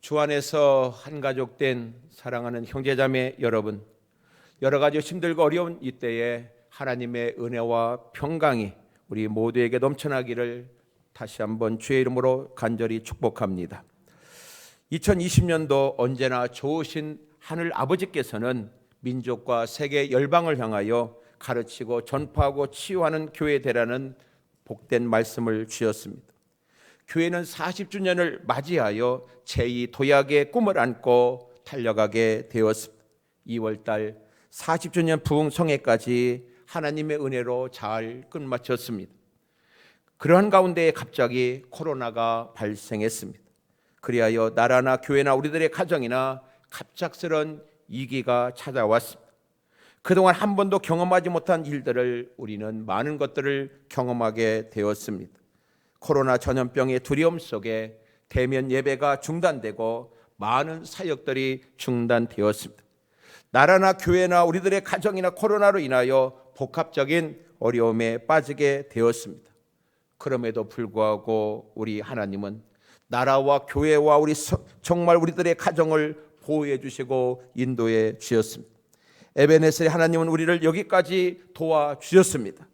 주 안에서 한 가족 된 사랑하는 형제자매 여러분, 여러 가지 힘들고 어려운 이때에 하나님의 은혜와 평강이 우리 모두에게 넘쳐나기를 다시 한번 주의 이름으로 간절히 축복합니다. 2020년도 언제나 좋으신 하늘 아버지께서는 민족과 세계 열방을 향하여 가르치고 전파하고 치유하는 교회 되라는 복된 말씀을 주셨습니다. 교회는 40주년을 맞이하여 제2 도약의 꿈을 안고 달려가게 되었습니다. 2월달 40주년 부흥성회까지 하나님의 은혜로 잘 끝마쳤습니다. 그러한 가운데 갑자기 코로나가 발생했습니다. 그리하여 나라나 교회나 우리들의 가정이나 갑작스런 위기가 찾아왔습니다. 그동안 한 번도 경험하지 못한 일들을 우리는 많은 것들을 경험하게 되었습니다. 코로나 전염병의 두려움 속에 대면 예배가 중단되고 많은 사역들이 중단되었습니다. 나라나 교회나 우리들의 가정이나 코로나로 인하여 복합적인 어려움에 빠지게 되었습니다. 그럼에도 불구하고 우리 하나님은 나라와 교회와 정말 우리들의 가정을 보호해 주시고 인도해 주셨습니다. 에베네셀의 하나님은 우리를 여기까지 도와주셨습니다.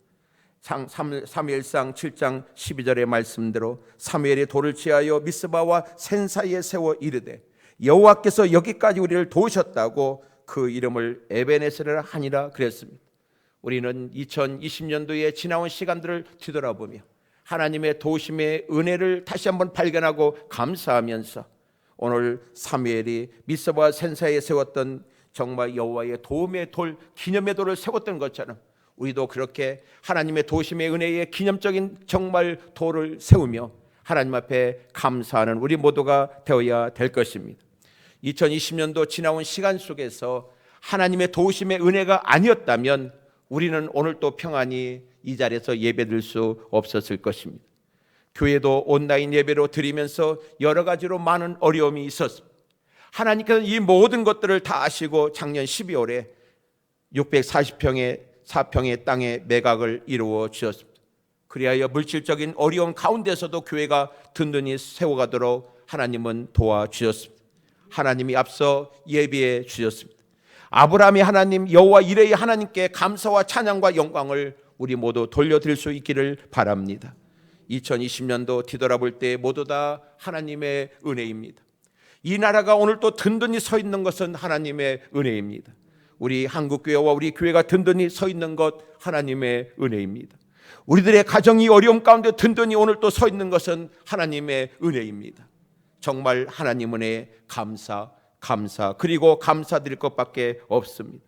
사무엘상 7장 12절의 말씀대로 사무엘이 돌을 취하여 미스바와 센 사이에 세워 이르되 여호와께서 여기까지 우리를 도우셨다고 그 이름을 에베네셀이라 하니라 그랬습니다. 우리는 2020년도에 지나온 시간들을 뒤돌아보며 하나님의 도우심의 은혜를 다시 한번 발견하고 감사하면서 오늘 사무엘이 미스바와 센 사이에 세웠던 정말 여호와의 도움의 돌, 기념의 돌을 세웠던 것처럼 우리도 그렇게 하나님의 도우심의 은혜의 기념적인 정말 돌을 세우며 하나님 앞에 감사하는 우리 모두가 되어야 될 것입니다. 2020년도 지나온 시간 속에서 하나님의 도우심의 은혜가 아니었다면 우리는 오늘 또 평안히 이 자리에서 예배드릴 수 없었을 것입니다. 교회도 온라인 예배로 드리면서 여러 가지로 많은 어려움이 있었습니다. 하나님께서는 이 모든 것들을 다 아시고 작년 12월에 640평의 땅에 매각을 이루어 주셨습니다. 그리하여 물질적인 어려움 가운데서도 교회가 든든히 세워가도록 하나님은 도와주셨습니다. 하나님이 앞서 예비해 주셨습니다. 아브라함이 하나님 여호와 이레의 하나님께 감사와 찬양과 영광을 우리 모두 돌려드릴 수 있기를 바랍니다. 2020년도 뒤돌아볼 때 모두 다 하나님의 은혜입니다. 이 나라가 오늘 또 든든히 서 있는 것은 하나님의 은혜입니다. 우리 한국교회와 우리 교회가 든든히 서 있는 것 하나님의 은혜입니다. 우리들의 가정이 어려움 가운데 든든히 오늘 또 서 있는 것은 하나님의 은혜입니다. 정말 하나님 은혜에 감사 그리고 감사드릴 것밖에 없습니다.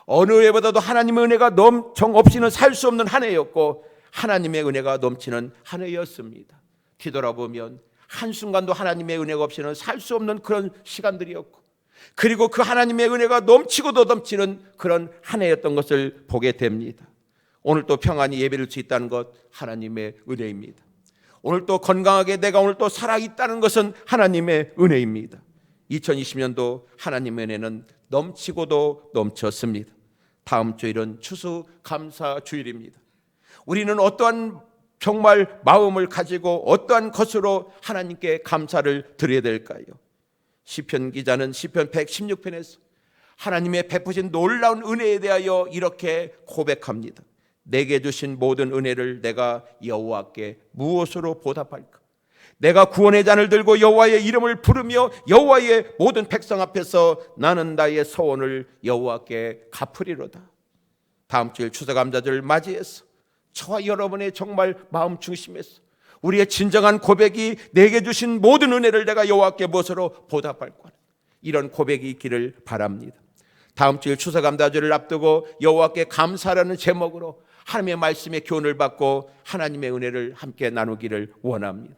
어느 해보다도 하나님의 은혜가 정없이는 살 수 없는 한 해였고 하나님의 은혜가 넘치는 한 해였습니다. 뒤돌아보면 한순간도 하나님의 은혜가 없이는 살 수 없는 그런 시간들이었고 그리고 그 하나님의 은혜가 넘치고도 넘치는 그런 한 해였던 것을 보게 됩니다. 오늘 또 평안히 예배를 드릴 수 있다는 것 하나님의 은혜입니다. 오늘 또 건강하게 내가 오늘 또 살아있다는 것은 하나님의 은혜입니다. 2020년도 하나님의 은혜는 넘치고도 넘쳤습니다. 다음 주일은 추수감사주일입니다. 우리는 어떠한 정말 마음을 가지고 어떠한 것으로 하나님께 감사를 드려야 될까요? 시편 기자는 시편 116편에서 하나님의 베푸신 놀라운 은혜에 대하여 이렇게 고백합니다. 내게 주신 모든 은혜를 내가 여호와께 무엇으로 보답할까? 내가 구원의 잔을 들고 여호와의 이름을 부르며 여호와의 모든 백성 앞에서 나는 나의 소원을 여호와께 갚으리로다. 다음 주일 추수감사절을 맞이해서 저와 여러분의 정말 마음 중심에서 우리의 진정한 고백이 내게 주신 모든 은혜를 내가 여호와께 무엇으로 보답할 거냐, 이런 고백이 있기를 바랍니다. 다음 주일 추수감사절을 앞두고 여호와께 감사라는 제목으로 하나님의 말씀의 교훈을 받고 하나님의 은혜를 함께 나누기를 원합니다.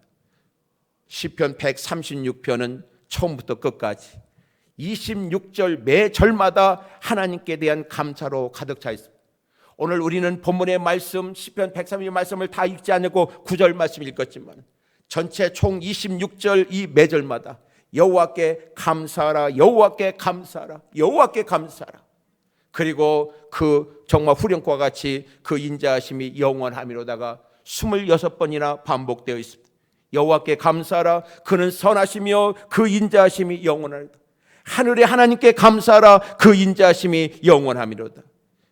시편 136편은 처음부터 끝까지 26절 매 절마다 하나님께 대한 감사로 가득 차 있습니다. 오늘 우리는 본문의 말씀 시편 136 말씀을 다 읽지 않고 9절 말씀 읽었지만 전체 총 26절 이 매절마다 여호와께 감사하라, 여호와께 감사하라, 여호와께 감사하라. 그리고 그 정말 후렴과 같이 그 인자하심이 영원함이로다가 26번이나 반복되어 있습니다. 여호와께 감사하라. 그는 선하시며 그 인자하심이 영원하리로다. 하늘의 하나님께 감사하라. 그 인자하심이 영원하미로다.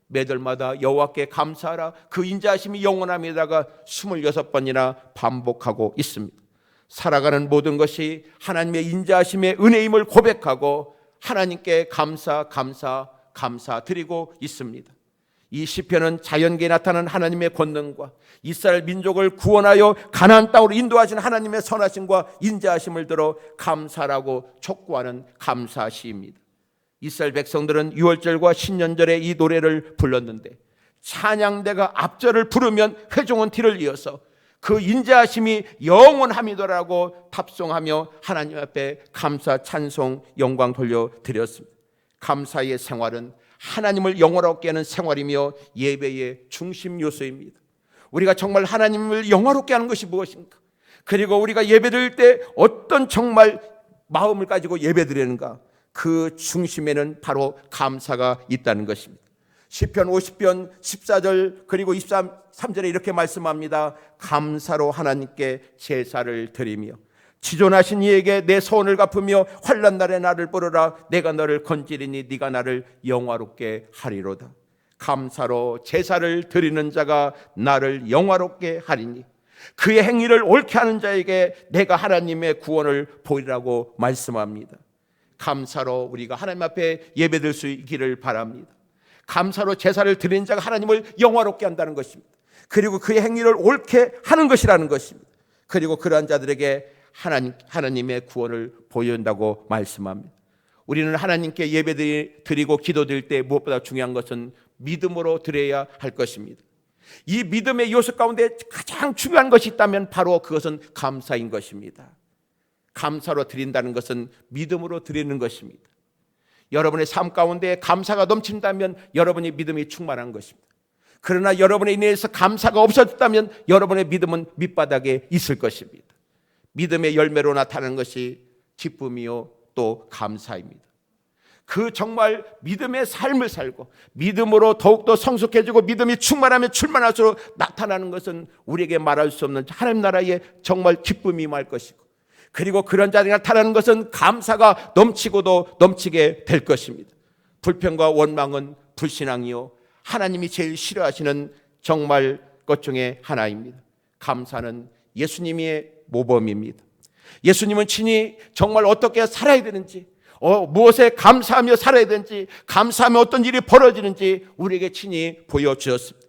매달마다 여호와께 감사하라. 그 인자하심이 영원함이다가 26번이나 반복하고 있습니다. 살아가는 모든 것이 하나님의 인자하심의 은혜임을 고백하고 하나님께 감사 드리고 있습니다. 이 시편은 자연계에 나타난 하나님의 권능과 이스라엘 민족을 구원하여 가나안 땅으로 인도하신 하나님의 선하심과 인자하심을 들어 감사라고 촉구하는 감사 시입니다. 이스라엘 백성들은 유월절과 신년절에 이 노래를 불렀는데 찬양대가 앞절을 부르면 회중은 뒤를 이어서 그 인자하심이 영원함이더라고 탑송하며 하나님 앞에 감사 찬송 영광 돌려드렸습니다. 감사의 생활은 하나님을 영화롭게 하는 생활이며 예배의 중심 요소입니다. 우리가 정말 하나님을 영화롭게 하는 것이 무엇인가? 그리고 우리가 예배드릴 때 어떤 정말 마음을 가지고 예배드리는가? 그 중심에는 바로 감사가 있다는 것입니다. 시편 50편 14절 그리고 23절에 이렇게 말씀합니다. 감사로 하나님께 제사를 드리며 지존하신 이에게 내 소원을 갚으며 환난 날에 나를 부르라. 내가 너를 건지리니 네가 나를 영화롭게 하리로다. 감사로 제사를 드리는 자가 나를 영화롭게 하리니 그의 행위를 옳게 하는 자에게 내가 하나님의 구원을 보이라고 말씀합니다. 감사로 우리가 하나님 앞에 예배드릴 수 있기를 바랍니다. 감사로 제사를 드리는 자가 하나님을 영화롭게 한다는 것입니다. 그리고 그의 행위를 옳게 하는 것이라는 것입니다. 그리고 그러한 자들에게 하나님의 구원을 보여준다고 말씀합니다. 우리는 하나님께 예배드리고 기도드릴 때 무엇보다 중요한 것은 믿음으로 드려야 할 것입니다. 이 믿음의 요소 가운데 가장 중요한 것이 있다면 바로 그것은 감사인 것입니다. 감사로 드린다는 것은 믿음으로 드리는 것입니다. 여러분의 삶 가운데 감사가 넘친다면 여러분의 믿음이 충만한 것입니다. 그러나 여러분의 인해서 감사가 없어졌다면 여러분의 믿음은 밑바닥에 있을 것입니다. 믿음의 열매로 나타나는 것이 기쁨이요 또 감사입니다. 그 정말 믿음의 삶을 살고 믿음으로 더욱더 성숙해지고 믿음이 충만하면 충만할수록 나타나는 것은 우리에게 말할 수 없는 하나님 나라의 정말 기쁨이 임할 것이고 그리고 그런 자들이 나타나는 것은 감사가 넘치고도 넘치게 될 것입니다. 불평과 원망은 불신앙이요 하나님이 제일 싫어하시는 정말 것 중에 하나입니다. 감사는 예수님의 모범입니다. 예수님은 친히 정말 어떻게 살아야 되는지 무엇에 감사하며 살아야 되는지 감사하며 어떤 일이 벌어지는지 우리에게 친히 보여주셨습니다.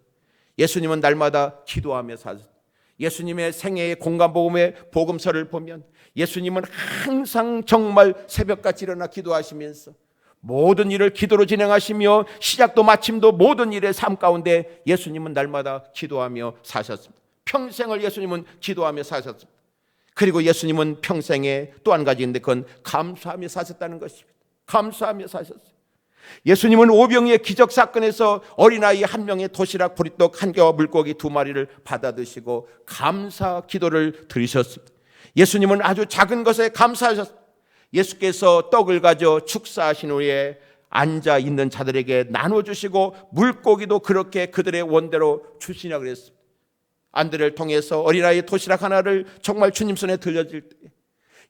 예수님은 날마다 기도하며 사셨습니다. 예수님의 생애의 공감복음의 복음서를 보면 예수님은 항상 정말 새벽같이 일어나 기도하시면서 모든 일을 기도로 진행하시며 시작도 마침도 모든 일의 삶 가운데 예수님은 날마다 기도하며 사셨습니다. 평생을 예수님은 기도하며 사셨습니다. 그리고 예수님은 평생에 또 한 가지 있는데 그건 감사하며 사셨다는 것입니다. 감사하며 사셨어요. 예수님은 오병이의 기적 사건에서 어린아이 한 명의 도시락 보리떡 한 개와 물고기 2마리를 받아 드시고 감사 기도를 드리셨습니다. 예수님은 아주 작은 것에 감사하셨습니다. 예수께서 떡을 가져 축사하신 후에 앉아 있는 자들에게 나눠주시고 물고기도 그렇게 그들의 원대로 주시냐고 그랬습니다. 안드레를 통해서 어린아이 도시락 하나를 정말 주님 손에 들려질 때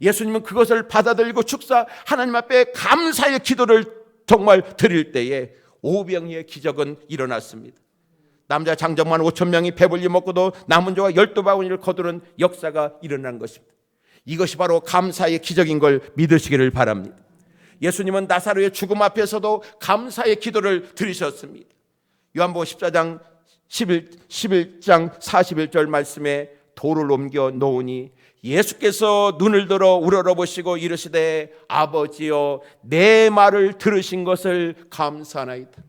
예수님은 그것을 받아들이고 축사 하나님 앞에 감사의 기도를 정말 드릴 때에 오병이의 기적은 일어났습니다. 남자 장정만 5,000명이 배불리 먹고도 남은 자가 12바구니를 거두는 역사가 일어난 것입니다. 이것이 바로 감사의 기적인 걸 믿으시기를 바랍니다. 예수님은 나사로의 죽음 앞에서도 감사의 기도를 드리셨습니다. 요한복음 14장 11장 41절 말씀에 돌을 옮겨 놓으니 예수께서 눈을 들어 우러러보시고 이르시되 아버지여 내 말을 들으신 것을 감사하나이다.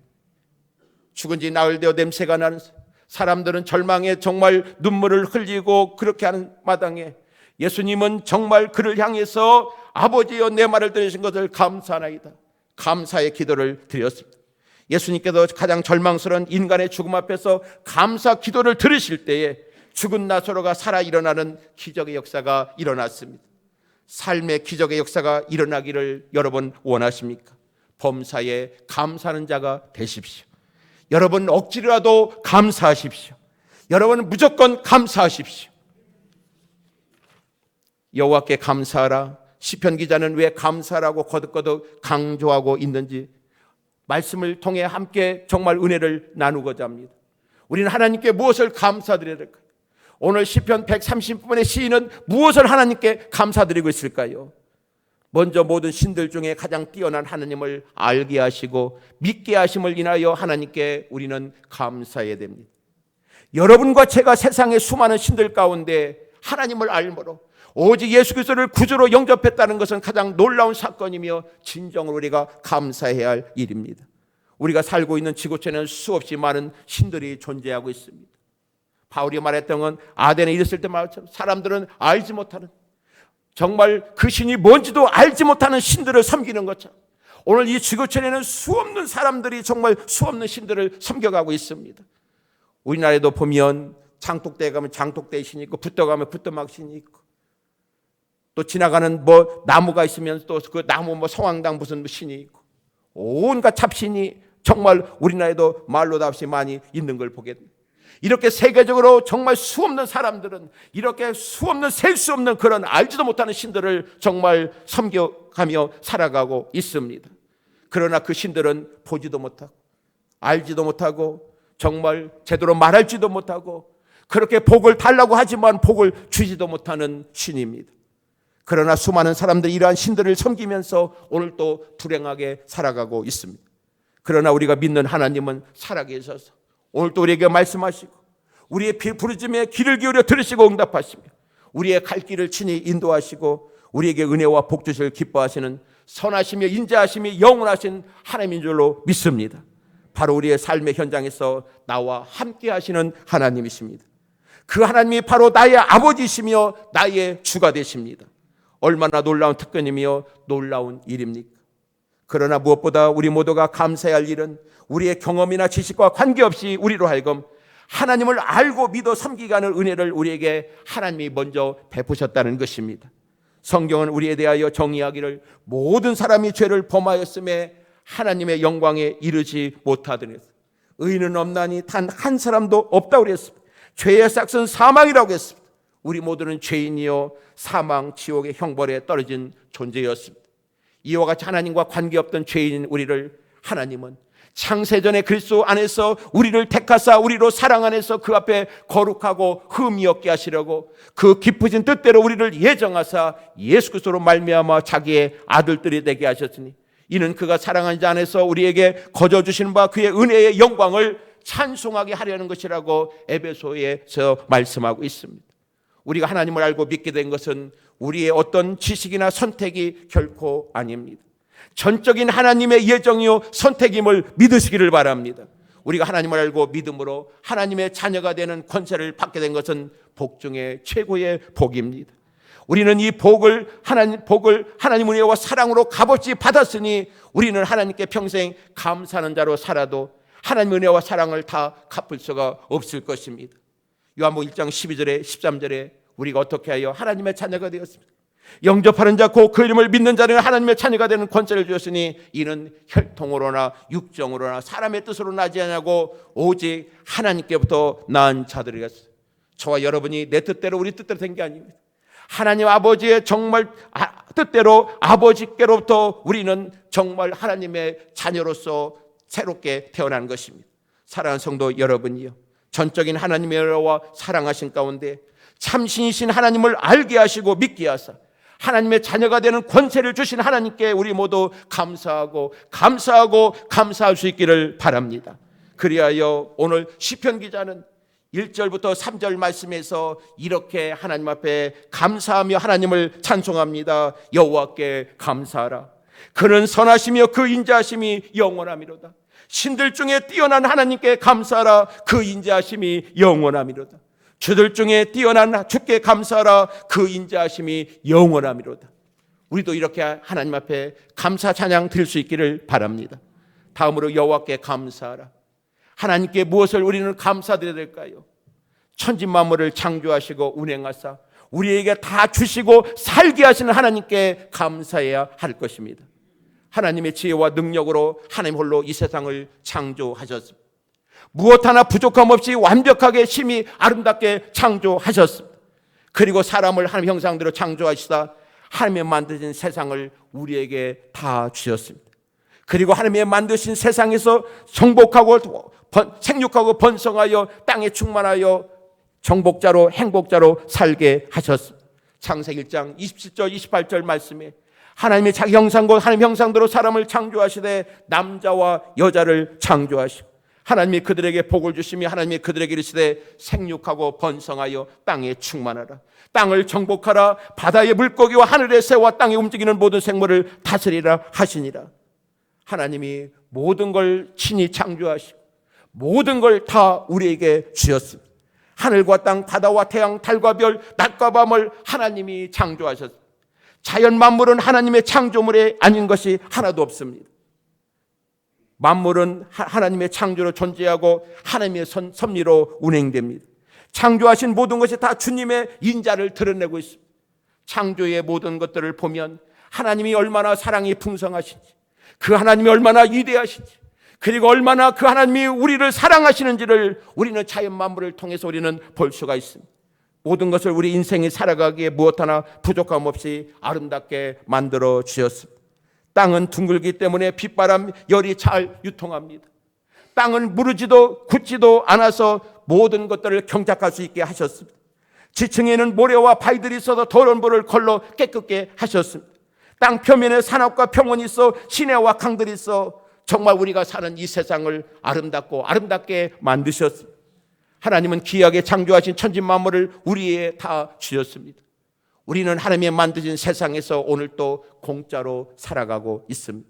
죽은 지 나흘 되어 냄새가 나는 사람들은 절망에 정말 눈물을 흘리고 그렇게 하는 마당에 예수님은 정말 그를 향해서 아버지여 내 말을 들으신 것을 감사하나이다. 감사의 기도를 드렸습니다. 예수님께서 가장 절망스러운 인간의 죽음 앞에서 감사 기도를 들으실 때에 죽은 나사로가 살아 일어나는 기적의 역사가 일어났습니다. 삶의 기적의 역사가 일어나기를 여러분 원하십니까? 범사에 감사하는 자가 되십시오. 여러분 억지로라도 감사하십시오. 여러분 무조건 감사하십시오. 여호와께 감사하라. 시편 기자는 왜 감사라고 거듭거듭 강조하고 있는지 말씀을 통해 함께 정말 은혜를 나누고자 합니다. 우리는 하나님께 무엇을 감사드려야 될까요? 오늘 시편 130편의 시인은 무엇을 하나님께 감사드리고 있을까요? 먼저 모든 신들 중에 가장 뛰어난 하나님을 알게 하시고 믿게 하심을 인하여 하나님께 우리는 감사해야 됩니다. 여러분과 제가 세상의 수많은 신들 가운데 하나님을 알므로 오직 예수 그리스도를 구주로 영접했다는 것은 가장 놀라운 사건이며 진정으로 우리가 감사해야 할 일입니다. 우리가 살고 있는 지구촌에는 수없이 많은 신들이 존재하고 있습니다. 바울이 말했던 건 아덴에 있을 때 말처럼 사람들은 알지 못하는, 정말 그 신이 뭔지도 알지 못하는 신들을 섬기는 것처럼 오늘 이 지구촌에는 수없는 사람들이 정말 수없는 신들을 섬겨가고 있습니다. 우리나라에도 보면 장독대에 가면 장독대 신이 있고 붓도 가면 붓도막 신이 있고 또 지나가는 나무가 있으면 또 그 나무 성황당 무슨 신이 있고 온갖 잡신이 정말 우리나라에도 말로도 없이 많이 있는 걸 보게 됩니다. 이렇게 세계적으로 정말 수없는 사람들은 이렇게 수없는 셀 수 없는 그런 알지도 못하는 신들을 정말 섬겨가며 살아가고 있습니다. 그러나 그 신들은 보지도 못하고 알지도 못하고 정말 제대로 말할지도 못하고 그렇게 복을 달라고 하지만 복을 주지도 못하는 신입니다. 그러나 수많은 사람들이 이러한 신들을 섬기면서 오늘 또 불행하게 살아가고 있습니다. 그러나 우리가 믿는 하나님은 살아계셔서 오늘 또 우리에게 말씀하시고 우리의 부르짖음에 귀를 기울여 들으시고 응답하시며 우리의 갈 길을 친히 인도하시고 우리에게 은혜와 복 주실 기뻐하시는 선하시며 인자하시며 영원하신 하나님인 줄로 믿습니다. 바로 우리의 삶의 현장에서 나와 함께 하시는 하나님이십니다. 그 하나님이 바로 나의 아버지시며 나의 주가 되십니다. 얼마나 놀라운 특권이며 놀라운 일입니까? 그러나 무엇보다 우리 모두가 감사해야 할 일은 우리의 경험이나 지식과 관계없이 우리로 하여금 하나님을 알고 믿어 섬기게 하는 은혜를 우리에게 하나님이 먼저 베푸셨다는 것입니다. 성경은 우리에 대하여 정의하기를 모든 사람이 죄를 범하였음에 하나님의 영광에 이르지 못하더니 의인은 없나니 단 한 사람도 없다고 그랬습니다. 죄의 삭은 사망이라고 했습니다. 우리 모두는 죄인이요 사망 지옥의 형벌에 떨어진 존재였습니다. 이와 같이 하나님과 관계없던 죄인인 우리를 하나님은 창세전에 그리스도 안에서 우리를 택하사 우리로 사랑 안에서 그 앞에 거룩하고 흠이 없게 하시려고 그 깊으신 뜻대로 우리를 예정하사 예수 그리스도로 말미암아 자기의 아들들이 되게 하셨으니 이는 그가 사랑하는 자 안에서 우리에게 거저 주시는 바 그의 은혜의 영광을 찬송하게 하려는 것이라고 에베소에서 말씀하고 있습니다. 우리가 하나님을 알고 믿게 된 것은 우리의 어떤 지식이나 선택이 결코 아닙니다. 전적인 하나님의 예정이요 선택임을 믿으시기를 바랍니다. 우리가 하나님을 알고 믿음으로 하나님의 자녀가 되는 권세를 받게 된 것은 복 중에 최고의 복입니다. 우리는 이 복을 하나님 은혜와 사랑으로 값없이 받았으니 우리는 하나님께 평생 감사하는 자로 살아도 하나님 은혜와 사랑을 다 갚을 수가 없을 것입니다. 요한복음 1장 12절에 13절에 우리가 어떻게 하여 하나님의 자녀가 되었습니까? 영접하는 자 곧 그 이름을 믿는 자는 하나님의 자녀가 되는 권세를 주셨으니 이는 혈통으로나 육정으로나 사람의 뜻으로 나지 않냐고 오직 하나님께부터 난 자들이었어요. 저와 여러분이 내 뜻대로 우리 뜻대로 된 게 아닙니다. 하나님 아버지의 정말 뜻대로 아버지께로부터 우리는 정말 하나님의 자녀로서 새롭게 태어난 것입니다. 사랑하는 성도 여러분이요, 전적인 하나님의 은혜와 사랑하신 가운데 참신이신 하나님을 알게 하시고 믿게 하사 하나님의 자녀가 되는 권세를 주신 하나님께 우리 모두 감사하고 감사할 수 있기를 바랍니다. 그리하여 오늘 시편 기자는 1절부터 3절 말씀에서 이렇게 하나님 앞에 감사하며 하나님을 찬송합니다. 여호와께 감사하라. 그는 선하시며 그 인자하심이 영원하미로다. 신들 중에 뛰어난 하나님께 감사하라. 그 인자하심이 영원하미로다. 주들 중에 뛰어난 주께 감사하라. 그 인자하심이 영원하미로다. 우리도 이렇게 하나님 앞에 감사 찬양 드릴 수 있기를 바랍니다. 다음으로 여호와께 감사하라. 하나님께 무엇을 우리는 감사드려야 될까요? 천지 만물을 창조하시고 운행하사 우리에게 다 주시고 살게 하시는 하나님께 감사해야 할 것입니다. 하나님의 지혜와 능력으로 하나님 홀로 이 세상을 창조하셨습니다. 무엇 하나 부족함 없이 완벽하게 심히 아름답게 창조하셨습니다. 그리고 사람을 하나님 형상대로 창조하시다 하나님의 만드신 세상을 우리에게 다 주셨습니다. 그리고 하나님의 만드신 세상에서 정복하고 생육하고 번성하여 땅에 충만하여 정복자로 행복자로 살게 하셨습니다. 창세기 1장 27절 28절 말씀에 하나님의 자기 형상과 하나님 형상대로 사람을 창조하시되 남자와 여자를 창조하시고 하나님이 그들에게 복을 주시며 하나님이 그들에게 이르시되 생육하고 번성하여 땅에 충만하라. 땅을 정복하라. 바다의 물고기와 하늘의 새와 땅에 움직이는 모든 생물을 다스리라 하시니라. 하나님이 모든 걸 친히 창조하시고 모든 걸 다 우리에게 주셨습니다. 하늘과 땅, 바다와 태양, 달과 별, 낮과 밤을 하나님이 창조하셨습니다. 자연 만물은 하나님의 창조물에 아닌 것이 하나도 없습니다. 만물은 하나님의 창조로 존재하고 하나님의 섭리로 운행됩니다. 창조하신 모든 것이 다 주님의 인자를 드러내고 있습니다. 창조의 모든 것들을 보면 하나님이 얼마나 사랑이 풍성하신지, 그 하나님이 얼마나 위대하신지, 그리고 얼마나 그 하나님이 우리를 사랑하시는지를 우리는 자연 만물을 통해서 우리는 볼 수가 있습니다. 모든 것을 우리 인생이 살아가기에 무엇 하나 부족함 없이 아름답게 만들어 주셨습니다. 땅은 둥글기 때문에 빛바람, 열이 잘 유통합니다. 땅은 무르지도 굳지도 않아서 모든 것들을 경작할 수 있게 하셨습니다. 지층에는 모래와 바위들이 있어서 더러운 물을 걸러 깨끗게 하셨습니다. 땅 표면에 산업과 평원이 있어 시내와 강들이 있어 정말 우리가 사는 이 세상을 아름답고 아름답게 만드셨습니다. 하나님은 귀하게 창조하신 천지만물을 우리에 다 주셨습니다. 우리는 하나님의 만드신 세상에서 오늘 또 공짜로 살아가고 있습니다.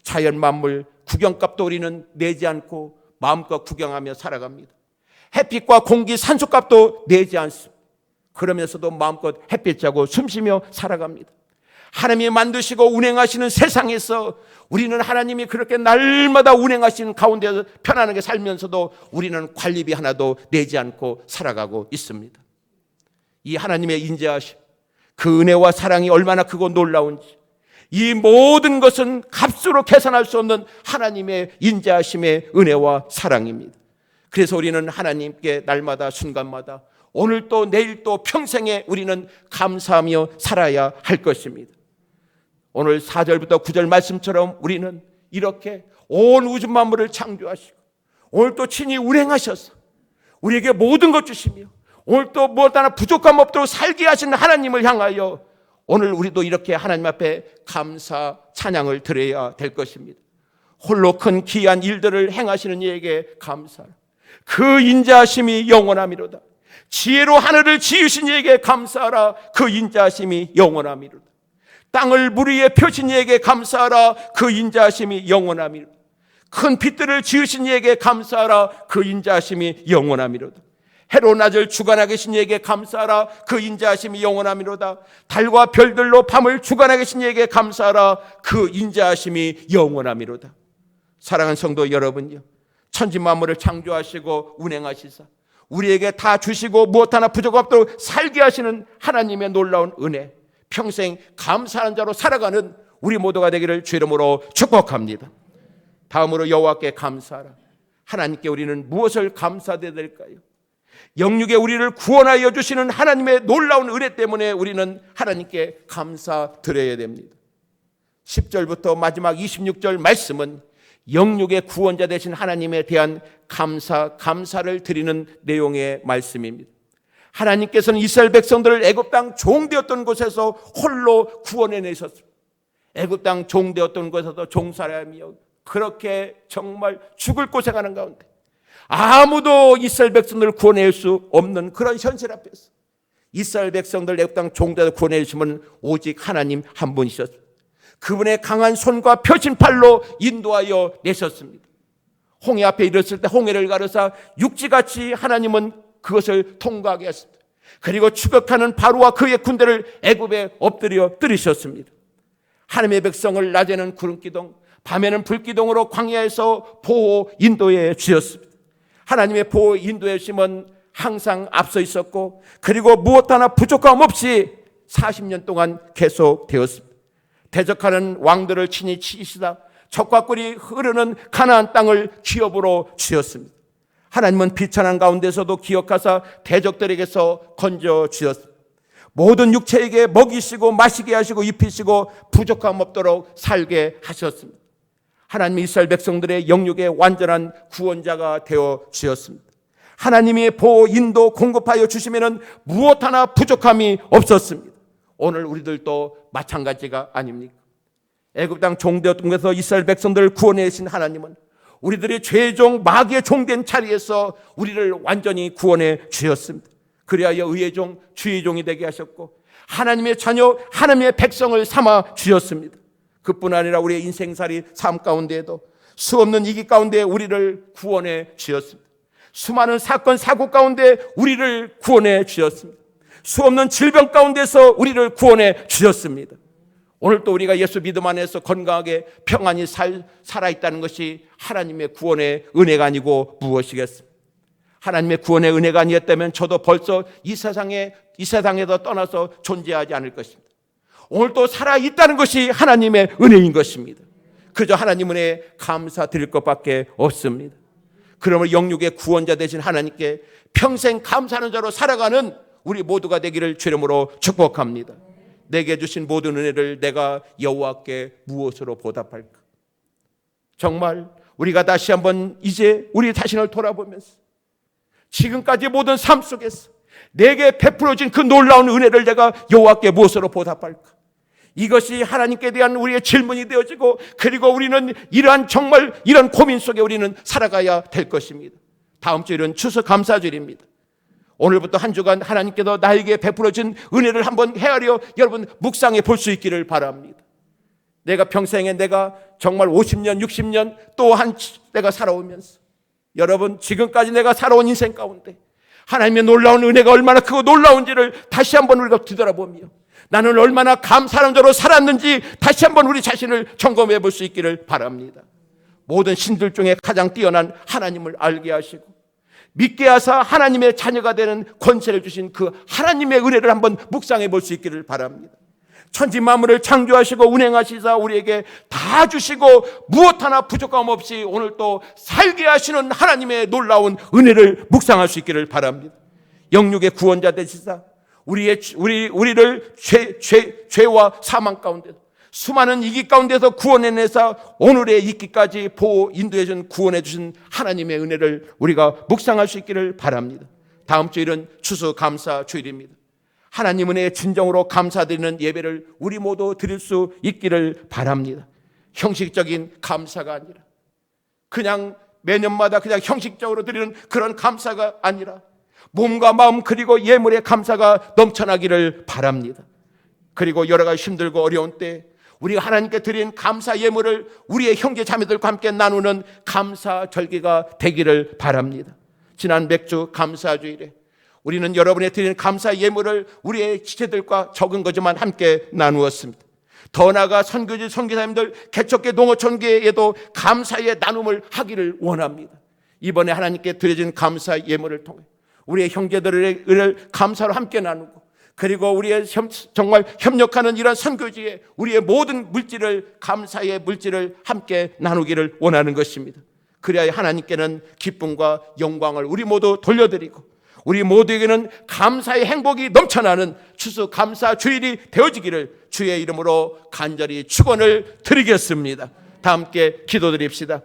자연 만물 구경값도 우리는 내지 않고 마음껏 구경하며 살아갑니다. 햇빛과 공기 산소값도 내지 않습니다. 그러면서도 마음껏 햇빛 쬐고 숨쉬며 살아갑니다. 하나님이 만드시고 운행하시는 세상에서 우리는 하나님이 그렇게 날마다 운행하시는 가운데서 편안하게 살면서도 우리는 관리비 하나도 내지 않고 살아가고 있습니다. 이 하나님의 인자하심, 그 은혜와 사랑이 얼마나 크고 놀라운지, 이 모든 것은 값으로 계산할 수 없는 하나님의 인자하심의 은혜와 사랑입니다. 그래서 우리는 하나님께 날마다 순간마다 오늘 또 내일 또 평생에 우리는 감사하며 살아야 할 것입니다. 오늘 4절부터 9절 말씀처럼 우리는 이렇게 온 우주 만물을 창조하시고 오늘 또 친히 운행하셔서 우리에게 모든 것 주시며 오늘 또 무엇 하나 부족함 없도록 살게 하시는 하나님을 향하여 오늘 우리도 이렇게 하나님 앞에 감사 찬양을 드려야 될 것입니다. 홀로 큰 기이한 일들을 행하시는 이에게 감사하라. 그 인자하심이 영원하미로다. 지혜로 하늘을 지으신 이에게 감사하라. 그 인자하심이 영원하미로다. 땅을 물 위에 펴신 이에게 감사하라. 그 인자하심이 영원하미로다. 큰 빛들을 지으신 이에게 감사하라. 그 인자하심이 영원하미로다. 해로 낮을 주관하게 계신 이에게 감사하라. 그 인자하심이 영원하미로다. 달과 별들로 밤을 주관하게 계신 이에게 감사하라. 그 인자하심이 영원하미로다. 사랑하는 성도 여러분요, 천지 만물을 창조하시고 운행하시사 우리에게 다 주시고 무엇 하나 부족 없도록 살게 하시는 하나님의 놀라운 은혜, 평생 감사하는 자로 살아가는 우리 모두가 되기를 주 이름으로 축복합니다. 다음으로 여호와께 감사하라. 하나님께 우리는 무엇을 감사해야 될까요? 영육에 우리를 구원하여 주시는 하나님의 놀라운 은혜 때문에 우리는 하나님께 감사드려야 됩니다. 10절부터 마지막 26절 말씀은 영육의 구원자 되신 하나님에 대한 감사를 드리는 내용의 말씀입니다. 하나님께서는 이스라엘 백성들을 애굽 땅 종되었던 곳에서 홀로 구원해내셨습니다. 애굽 땅 종되었던 곳에서 종살이하며 그렇게 정말 죽을 곳에 가는 가운데 아무도 이스라엘 백성들을 구원할 수 없는 그런 현실 앞에서 이스라엘 백성들 애굽 땅 종되어서 구원해 주시면 오직 하나님 한 분이셨습니다. 그분의 강한 손과 펴진 팔로 인도하여 내셨습니다. 홍해 앞에 이르렀을 때 홍해를 가르사 육지같이 하나님은 그것을 통과하게 했습니다. 그리고 추격하는 바로와 그의 군대를 애굽에 엎드려 들이셨습니다. 하나님의 백성을 낮에는 구름기둥, 밤에는 불기둥으로 광야에서 보호 인도해 주셨습니다. 하나님의 보호 인도해 주심은 항상 앞서 있었고 그리고 무엇 하나 부족함 없이 40년 동안 계속되었습니다. 대적하는 왕들을 친히 치시다 적과 꿀이 흐르는 가나안 땅을 기업으로 주셨습니다. 하나님은 비천한 가운데서도 기억하사 대적들에게서 건져 주셨습니다. 모든 육체에게 먹이시고 마시게 하시고 입히시고 부족함 없도록 살게 하셨습니다. 하나님이 이스라엘 백성들의 영육의 완전한 구원자가 되어 주셨습니다. 하나님이 보호, 인도, 공급하여 주시면 무엇 하나 부족함이 없었습니다. 오늘 우리들도 마찬가지가 아닙니까? 애굽 땅 종되었던 곳에서 이스라엘 백성들을 구원해 주신 하나님은 우리들의 죄종 마귀의 종된 자리에서 우리를 완전히 구원해 주셨습니다. 그리하여 의의 종 주의 종이 되게 하셨고 하나님의 자녀 하나님의 백성을 삼아 주셨습니다. 그뿐 아니라 우리의 인생살이 삶 가운데에도 수없는 위기 가운데 우리를 구원해 주셨습니다. 수많은 사건 사고 가운데 우리를 구원해 주셨습니다. 수없는 질병 가운데서 우리를 구원해 주셨습니다. 오늘 또 우리가 예수 믿음 안에서 건강하게 평안히 살아있다는 것이 하나님의 구원의 은혜가 아니고 무엇이겠습니까? 하나님의 구원의 은혜가 아니었다면 저도 벌써 이 세상에서 떠나서 존재하지 않을 것입니다. 오늘 또 살아있다는 것이 하나님의 은혜인 것입니다. 그저 하나님 은혜에 감사드릴 것밖에 없습니다. 그러므로 영육의 구원자 되신 하나님께 평생 감사하는 자로 살아가는 우리 모두가 되기를 주님으로 축복합니다. 내게 주신 모든 은혜를 내가 여호와께 무엇으로 보답할까? 정말 우리가 다시 한번 이제 우리 자신을 돌아보면서 지금까지 모든 삶 속에서 내게 베풀어진 그 놀라운 은혜를 내가 여호와께 무엇으로 보답할까? 이것이 하나님께 대한 우리의 질문이 되어지고 그리고 우리는 이런 고민 속에 우리는 살아가야 될 것입니다. 다음 주일은 추수감사주일입니다. 오늘부터 한 주간 하나님께서 나에게 베풀어진 은혜를 한번 헤아려 여러분 묵상해 볼 수 있기를 바랍니다. 내가 평생에 내가 정말 50년 60년 또한 내가 살아오면서 여러분 지금까지 내가 살아온 인생 가운데 하나님의 놀라운 은혜가 얼마나 크고 놀라운지를 다시 한번 우리가 뒤돌아보며 나는 얼마나 감사하는 자로 살았는지 다시 한번 우리 자신을 점검해 볼 수 있기를 바랍니다. 모든 신들 중에 가장 뛰어난 하나님을 알게 하시고 믿게 하사 하나님의 자녀가 되는 권세를 주신 그 하나님의 은혜를 한번 묵상해 볼 수 있기를 바랍니다. 천지 만물을 창조하시고 운행하시사 우리에게 다 주시고 무엇 하나 부족함 없이 오늘 또 살게 하시는 하나님의 놀라운 은혜를 묵상할 수 있기를 바랍니다. 영육의 구원자 되시사 우리를 죄와 사망 가운데 수많은 위기 가운데서 구원해내사 오늘의 있기까지 보호 인도해 준 구원해 주신 하나님의 은혜를 우리가 묵상할 수 있기를 바랍니다. 다음 주일은 추수감사 주일입니다. 하나님 은혜에 진정으로 감사드리는 예배를 우리 모두 드릴 수 있기를 바랍니다. 형식적인 감사가 아니라 그냥 매년마다 그냥 형식적으로 드리는 그런 감사가 아니라 몸과 마음 그리고 예물의 감사가 넘쳐나기를 바랍니다. 그리고 여러 가지 힘들고 어려운 때 우리가 하나님께 드린 감사 예물을 우리의 형제 자매들과 함께 나누는 감사 절기가 되기를 바랍니다. 지난 맥주 감사주일에 우리는 여러분의 드린 감사 예물을 우리의 지체들과 적은 거지만 함께 나누었습니다. 더 나아가 선교지 선교사님들 개척계 농어촌계에도 감사의 나눔을 하기를 원합니다. 이번에 하나님께 드려진 감사 예물을 통해 우리의 형제들을 감사로 함께 나누고 그리고 우리의 정말 협력하는 이런 선교지에 우리의 모든 물질을 감사의 물질을 함께 나누기를 원하는 것입니다. 그래야 하나님께는 기쁨과 영광을 우리 모두 돌려드리고 우리 모두에게는 감사의 행복이 넘쳐나는 추수감사 주일이 되어지기를 주의 이름으로 간절히 축원을 드리겠습니다. 다 함께 기도드립시다.